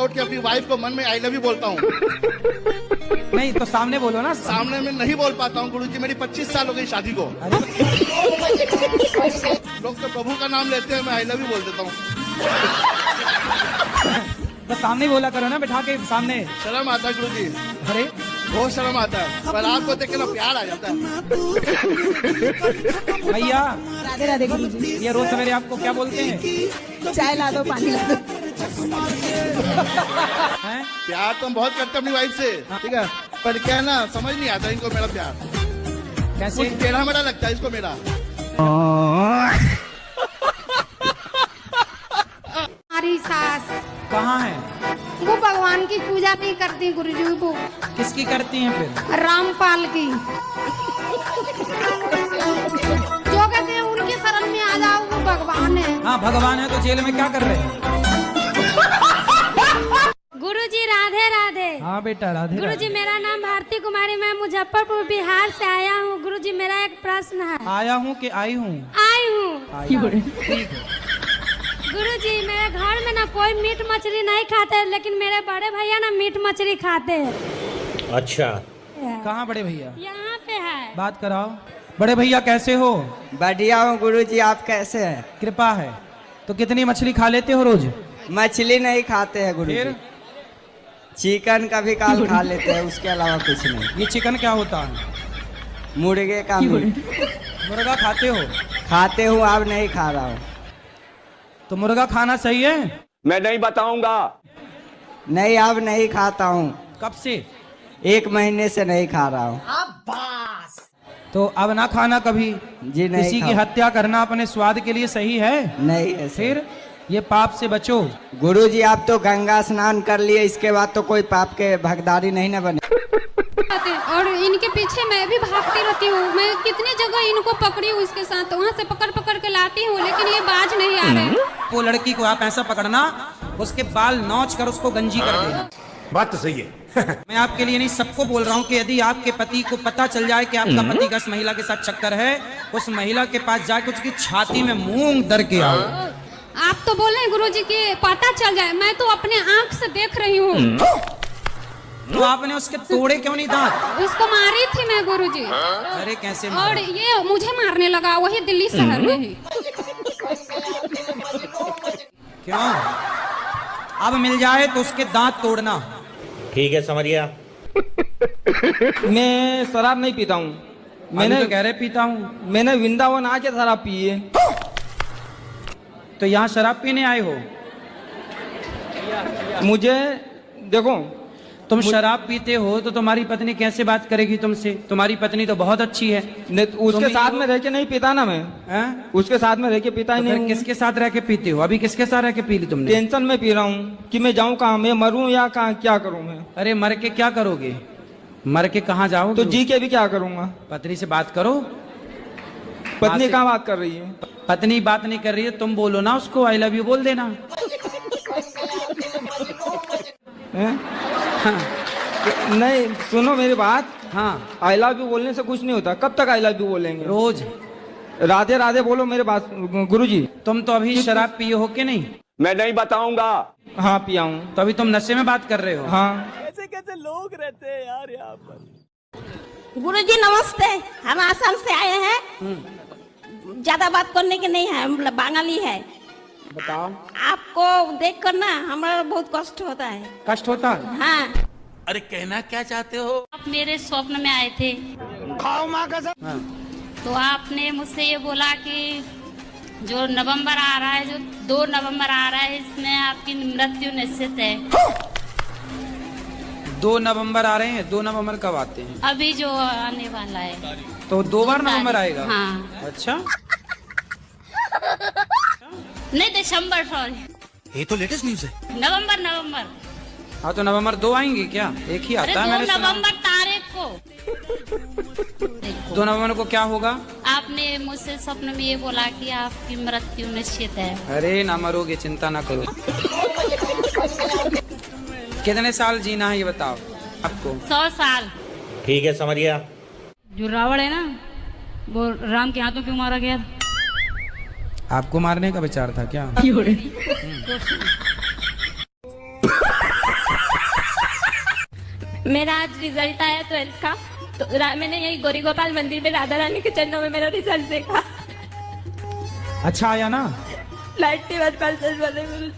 उठ के अपनी वाइफ को मन में आई लव यू बोलता हूँ। नहीं तो सामने बोलो ना। सामने में नहीं बोल पाता हूँ गुरुजी, मेरी 25 साल हो गई शादी को। लोग तो प्रभु का नाम लेते हैं, मैं आई लव यू बोल देता हूँ। तो सामने बोला करो ना, बैठा के सामने। शर्म आता है गुरुजी, अरे बहुत शर्म आता है, पर आपको देख के ना प्यार आ जाता है। भैया राधे राधे गुरुजी। ये रोज सवेरे आपको क्या बोलते हैं? चाय ला दो, पानी ला दो। हैं? प्यार तो हम बहुत करते हैं अपनी वाइफ से, ठीक है, पर क्या है ना, समझ नहीं आता इनको मेरा प्यार। कैसे? कुछ टेढ़ा मेढ़ा लगता है इसको मेरा। हमारी सास कहाँ है? वो भगवान की पूजा नहीं करती गुरुजी, वो किसकी करती हैं फिर? रामपाल की। जो कहते हैं उनके शरण में आ जाओ, वो भगवान है। हाँ भगवान है, तो जेल में क्या कर रहे हैं? गुरुजी राधे राधे। हाँ बेटा राधे गुरुजी मेरा नाम भारती कुमारी, मैं मुजफ्फरपुर बिहार से आया हूँ। गुरुजी मेरा एक प्रश्न है। आया हूँ कि आई हूँ? आई हूँ। ठीक है। गुरुजी मेरे घर में ना कोई मीट मछली नहीं खाते, लेकिन मेरे बड़े भैया ना मीट मछली खाते हैं। अच्छा, कहाँ बड़े भैया? यहाँ पे है। बात कराओ। बड़े भैया कैसे हो? बढ़िया हूँ गुरुजी, आप कैसे हैं? कृपा है। तो कितनी मछली खा लेते हो रोज? मछली नहीं खाते हैं गुरुजी, फिर? चिकन कभी काल खा लेते हैं, उसके अलावा कुछ नहीं। ये चिकन क्या होता है? मुर्गे का मीट। मुर्गा खाते हो? खाते हूँ, अब नहीं खा रहा हूँ। तो मुर्गा खाना सही है? मैं नहीं बताऊंगा। नहीं, अब नहीं खाता हूँ, कब से? 1 महीने से नहीं खा रहा हूँ। तो अब ना खाना कभी। जी नहीं किसी की खाऊं। हत्या करना अपने स्वाद के लिए सही है? नहीं है सर। फिर ये पाप से बचो। गुरुजी आप तो गंगा स्नान कर लिए, इसके बाद तो कोई पाप के भगदारी नहीं न बने। और इनके पीछे मैं भी भागती रहती हूँ। मैं कितनी जगह इनको पकड़ी हूँ, इसके साथ वहाँ से पकड़ पकड़ के लाती हूँ, लेकिन ये बाज नहीं आ रहे। वो लड़की को आप ऐसा पकड़ना, उसके बाल नोच कर उसको गंजी कर देना। बात तो सही है। मैं आपके लिए नहीं, सबको बोल रहा हूँ कि यदि आपके पति को पता चल जाए कि आपका पति का इस महिला के साथ चक्कर है, उस महिला के पास जाके उसकी छाती में मूंग दर के आओ। आप तो बोल रहे हैं गुरुजी कि पता चल जाए, मैं तो अपने आँख से देख रही हूँ। तो आपने उसके तोड़े क्यों नहीं दांत? उसको मारी थी मैं गुरुजी। अरे कैसे और मारा? ये मुझे मारने लगा, वही दिल्ली शहर में ही। क्यों? अब मिल जाए तो उसके दांत तोड़ना। ठीक है, समझ गया। मैं शराब नहीं पीता हूँ। मैंने तो कह रहे पीता हूँ। मैंने वृंदावन आके शराब पी है। तो यहाँ शराब पीने आए हो? मुझे देखो, तुम शराब पीते हो तो तुम्हारी पत्नी कैसे बात करेगी तुमसे? तुम्हारी पत्नी तो बहुत अच्छी है। उसके साथ में रह के नहीं पीता ना मैं। हैं? उसके साथ में रह के पीता ही तो नहीं फिर हूँ। किसके साथ रह के पीते हो? अभी किसके साथ रह के पी ली तुमने? टेंशन में पी रहा हूँ कि मैं जाऊँ कहाँ, मैं मरूं या कहाँ, क्या करूँ मैं? अरे मर के क्या करोगे? मर के कहाँ जाओगे? तो जी के भी क्या करूँगा? पत्नी से बात करो। पत्नी कहाँ बात कर रही है? पत्नी बात नहीं कर रही है, तुम बोलो ना उसको आई लव यू बोल देना। हैं? हाँ। नहीं सुनो मेरी बात, हाँ आई लव यू बोलने से कुछ नहीं होता। कब तक आई लव यू बोलेंगे? रोज राधे राधे बोलो मेरे बात गुरुजी। तुम तो अभी शराब पिए हो कि नहीं? मैं नहीं बताऊंगा। हाँ पिया हूँ। तो अभी तुम नशे में बात कर रहे हो? हाँ। गुरुजी नमस्ते, हम आसाम से आए हैं। ज्यादा बात करने के नहीं है, हम बंगाली है। बताओ। आपको देख कर ना हमारा बहुत कष्ट होता है। कष्ट होता है? हाँ। अरे कहना क्या चाहते हो? आप मेरे स्वप्न में आए थे। हाँ। तो आपने मुझसे ये बोला कि जो नवंबर आ रहा है, जो 2 नवंबर आ रहा है, इसमें आपकी मृत्यु निश्चित है। 2 नवंबर आ रहे हैं। 2 नवंबर कब आते हैं? अभी जो आने वाला है। तो 2 बार नवंबर आएगा? हाँ। अच्छा। नहीं दिसंबर, सॉरी। ये तो लेटेस्ट न्यूज है। नवंबर। हाँ तो नवंबर 2 आएंगे क्या? एक ही अरे आता है 2 मैंने सुना। नवंबर तारीख को। 2 नवंबर को क्या होगा? आपने मुझसे स्वप्न में ये बोला कि आपकी मृत्यु निश्चित है। अरे ना मरोगे, चिंता ना करो। कितने साल जीना है ये बताओ आपको? 100 साल। ठीक है, समझ गया। जो रावण है ना, वो राम के हाथों क्यों मारा गया? आपको मारने का विचार था क्या? मेरा आज रिजल्ट आया 12th का, तो मैंने यही गौरी गोपाल मंदिर में राधा रानी के चरणों में मेरा रिजल्ट देखा। अच्छा आया ना? 91% बने गुरुजी।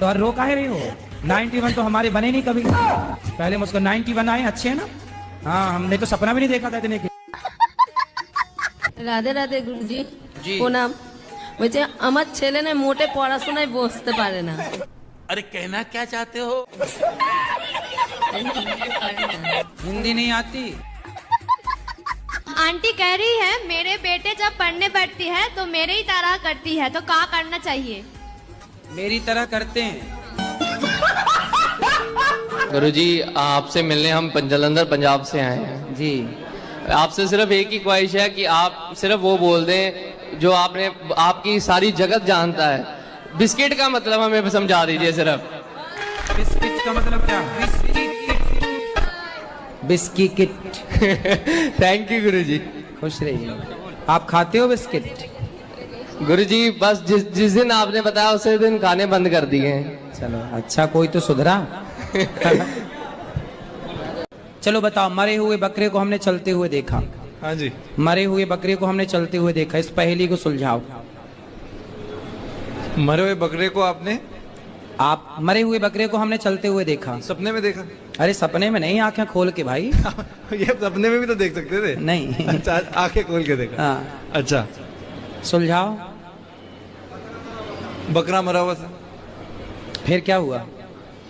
तो रो काहे रही हो? 91 तो हमारे बने नहीं कभी। पहले मुझको 91 आए, अच्छे है ना? हाँ, हमने तो सपना भी नहीं देखा था इतने के। রাধে রাধে গুরুজি, জি। প্রণাম। বলছে আমার ছেলে না মোটে পড়াশোনায় বসতে পারে না। अरे कहना क्या चाहते हो? हिंदी नहीं आती? आंटी कह रही है मेरे बेटे जब पढ़ने बैठती है तो मेरे ही तरह करती है, तो क्या करना चाहिए? मेरी तरह करते हैं। गुरुजी, आपसे मिलने हम जलंधर पंजाब से आए हैं जी। आपसे सिर्फ एक ही ख्वाहिश है कि आप सिर्फ वो बोल दें जो आपने आपकी सारी जगत जानता है। बिस्किट का मतलब हमें समझा दीजिए सिर्फ। बिस्किट का मतलब क्या? बिस्की किट। थैंक यू गुरुजी। खुश रहिए। आप खाते हो बिस्किट? गुरुजी बस जिस दिन आपने बताया उसी दिन खाने बंद कर दिए हैं। चलो अच्छा, कोई तो सुधरा। चलो बताओ, मरे हुए बकरे को हमने चलते हुए देखा। हाँ जी। मरे हुए बकरे को हमने चलते हुए देखा, इस पहेली को सुलझाओ। मरे हुए बकरे को आपने मरे हुए बकरे को हमने चलते हुए देखा। सपने में देखा? अरे सपने में नहीं, आंखें खोल के भाई। ये सपने में भी तो देख सकते थे। नहीं। अच्छा, आंखें खोल के देखा। हाँ, अच्छा, सुलझाओ। बकरा मरा हुआ था, फिर क्या हुआ?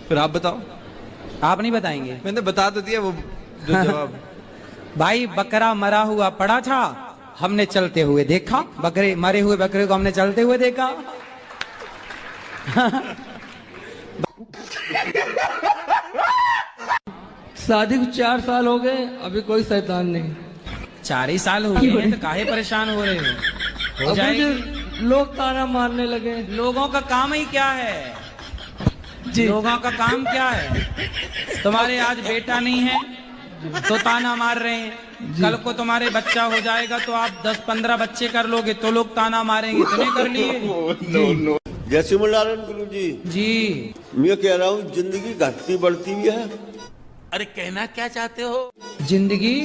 फिर आप बताओ। आप नहीं बताएंगे? मैंने बता तो दिया वो जो जवाब। भाई बकरा मरा हुआ पड़ा था, हमने चलते हुए देखा। मरे हुए बकरे को हमने चलते हुए देखा। शादी को 4 साल हो गए, अभी कोई शैतान नहीं। 4 ही साल हो गए हैं, तो काहे परेशान हो रहे हो? हो जाएगी। लोग ताना मारने लगे। लोगों का काम ही क्या है? लोगों का काम क्या है? तुम्हारे आज बेटा नहीं है तो ताना मार रहे हैं, कल को तुम्हारे बच्चा हो जाएगा तो आप 10-15 बच्चे कर लोगे तो लोग ताना मारेंगे। इतने कर लिए। जय श्री नारायण गुरु जी। जी मैं कह रहा हूँ जिंदगी घटती बढ़ती भी है। अरे कहना क्या चाहते हो? जिंदगी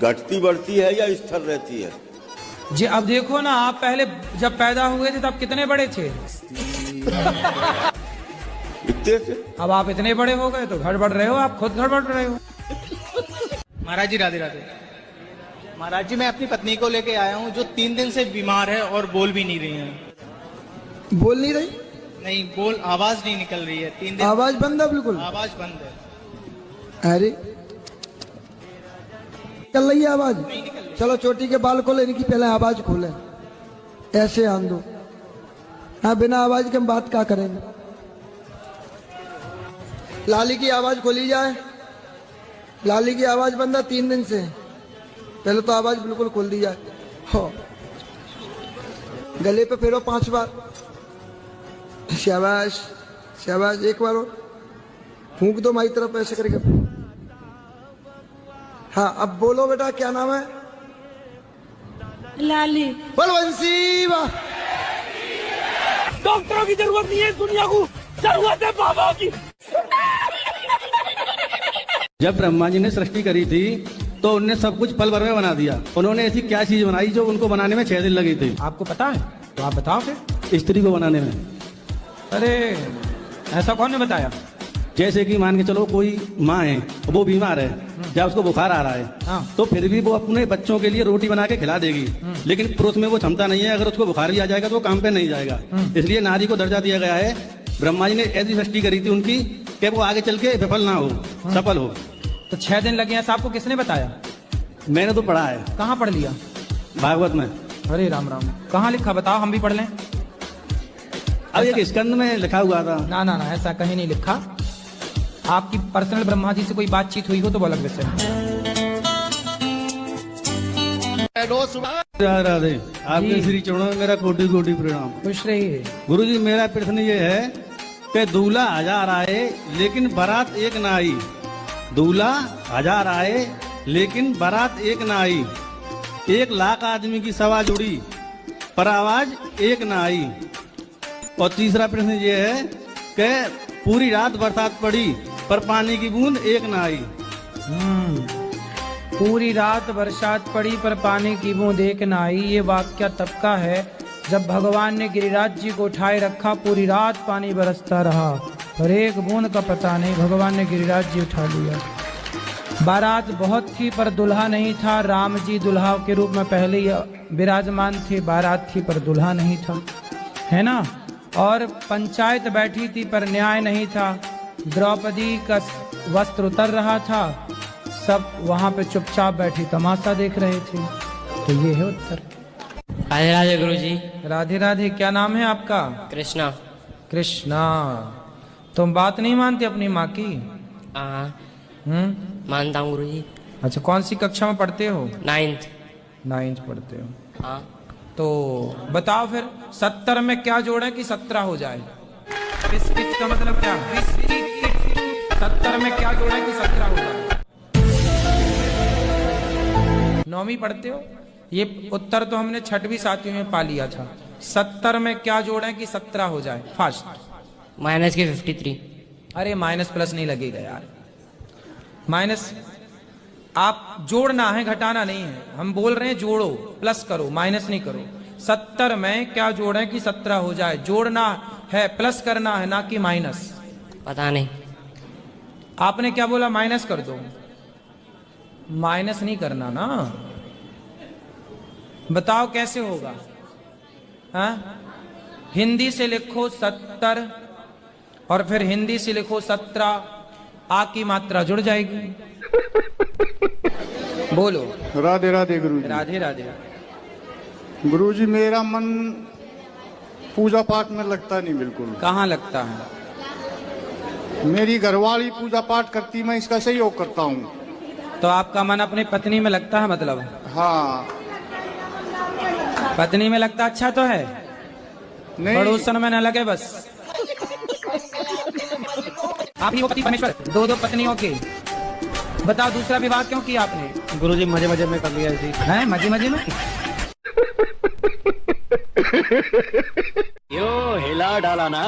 घटती बढ़ती है या स्थिर रहती है? जी अब देखो ना, आप पहले जब पैदा हुए थे तब कितने बड़े थे? इतने थे। अब आप इतने बड़े हो गए तो गड़बड़ रहे हो, आप खुद गड़बड़ रहे हो। महाराज जी राधे राधे। महाराज जी, मैं अपनी पत्नी को लेके आया हूँ जो 3 दिन से बीमार है और बोल भी नहीं रही है। बोल नहीं रही? नहीं, बोल आवाज नहीं निकल रही है 3 दिन। आवाज बंद है? बिल्कुल आवाज बंद है। अरे निकल रही है आवाज? चलो चोटी के बाल खोले, इनकी पहले आवाज खोले, ऐसे आन दो। हाँ, बिना आवाज के हम बात क्या करेंगे? लाली की आवाज खोली जाए। लाली की आवाज बंद है 3 दिन से, पहले तो आवाज बिल्कुल खोल दी जाए। हो, गले पे फेरो 5 बार। शाबाश शाबाश, एक बार और फूंक दो माई तरफ ऐसे करके। हाँ, अब बोलो बेटा, क्या नाम है? लाली। बलवंशी। वाह। डॉक्टरों की जरूरत नहीं है दुनिया को, जरूरत है बाबा की। जब ब्रह्मा जी ने सृष्टि करी थी तो उन्होंने सब कुछ पल भर में बना दिया। उन्होंने ऐसी क्या चीज बनाई जो उनको बनाने में 6 दिन लगी थी? आपको पता है तो आप बताओ फिर। स्त्री को बनाने में। अरे ऐसा कौन ने बताया? जैसे कि मान के चलो कोई माँ है, वो बीमार है, या उसको बुखार आ रहा है, हाँ। तो फिर भी वो अपने बच्चों के लिए रोटी बना के खिला देगी, लेकिन पुरुष में वो क्षमता नहीं है। अगर उसको बुखार भी आ जाएगा तो वो काम पे नहीं जाएगा। इसलिए नारी को दर्जा दिया गया है। ब्रह्मा जी ने ऐसी सृष्टि करी थी उनकी कि वो आगे चल के विफल ना हो, सफल हो। तो 6 दिन लगे हैं, आपको किसने बताया? मैंने तो पढ़ा है। कहाँ पढ़ लिया? भागवत में। अरे राम राम, कहाँ लिखा बताओ, हम भी पढ़ लें। अब एक स्कंद में लिखा हुआ था। ना ना ना, ऐसा कहीं नहीं लिखा। आपकी पर्सनल ब्रह्मा जी से कोई बातचीत हुई हो तो वो अलग विषय है। राधे, आपके श्री चरणों में मेरा कोटि कोटि प्रणाम। खुश रहिए। गुरु जी, मेरा प्रश्न ये है कि दूल्हा 1000 आए लेकिन बारात एक ना आई। दूल्हा 1000 आए लेकिन बारात एक ना आई। 1 लाख आदमी की सभा जुड़ी पर आवाज एक ना आई। और तीसरा प्रश्न ये है कि पूरी रात बरसात पड़ी पर पानी की बूंद एक ना आई। पूरी रात बरसात पड़ी पर पानी की बूंद एक न आई। ये वाक्य तब का है जब भगवान ने गिरिराज जी को उठाए रखा, पूरी रात पानी बरसता रहा पर एक बूंद का पता नहीं, भगवान ने गिरिराज जी उठा लिया। बारात बहुत थी पर दुल्हा नहीं था। राम जी दुल्हा के रूप में पहले ही विराजमान थे। बारात थी पर दुल्हा नहीं था, है ना। और पंचायत बैठी थी पर न्याय नहीं था। द्रौपदी का वस्त्र उतर रहा था, सब वहां पे चुपचाप बैठी तमाशा देख रहे थे। तो ये है उत्तर। राधे राधे गुरु जी। राधे राधे। क्या नाम है आपका? कृष्णा। कृष्णा। तुम बात नहीं मानते अपनी माँ की? मानता हूँ गुरु जी। अच्छा, कौन सी कक्षा में पढ़ते हो? 9th पढ़ते हो। हाँ। तो बताओ फिर 70 में क्या जोड़े कि 17 हो जाए? किस का मतलब क्या? 70 में क्या जोड़े कि 17 हो जाए? 9वीं पढ़ते हो? ये उत्तर तो हमने 6वीं 7वीं में पा लिया था। 70 में क्या जोड़े कि 17 हो जाए? फास्ट। माइनस के 53। अरे माइनस प्लस नहीं लगेगा यार। माइनस आप जोड़ना है, घटाना नहीं है। हम बोल रहे हैं जोड़ो, प्लस करो, माइनस नहीं करो। 70 में क्या जोड़ें कि 17 हो जाए? जोड़ना है, प्लस करना है, ना कि माइनस। पता नहीं। आपने क्या बोला? माइनस कर दो। माइनस नहीं करना ना। बताओ कैसे होगा? हाँ, हिंदी से लिखो 70 और फिर हिंदी से लिखो 17, आ की मात्रा जुड़ जाएगी। बोलो। राधे राधे गुरु जी। राधे राधे। गुरु जी, मेरा मन पूजा पाठ में लगता नहीं बिल्कुल। कहाँ लगता है? मेरी घरवाली पूजा पाठ करती, मैं इसका सहयोग करता हूँ। तो आपका मन अपनी पत्नी में लगता है मतलब? हाँ। पत्नी में लगता अच्छा तो है, नहीं पड़ोसन में न लगे बस। आप ही हो पति परमेश्वर, 2 पत्नियों के। बताओ दूसरा विवाह क्यों किया आपने? गुरु जी मजे मजे में कर लिया जी। है मजे मजे में। यो हिला डाला ना।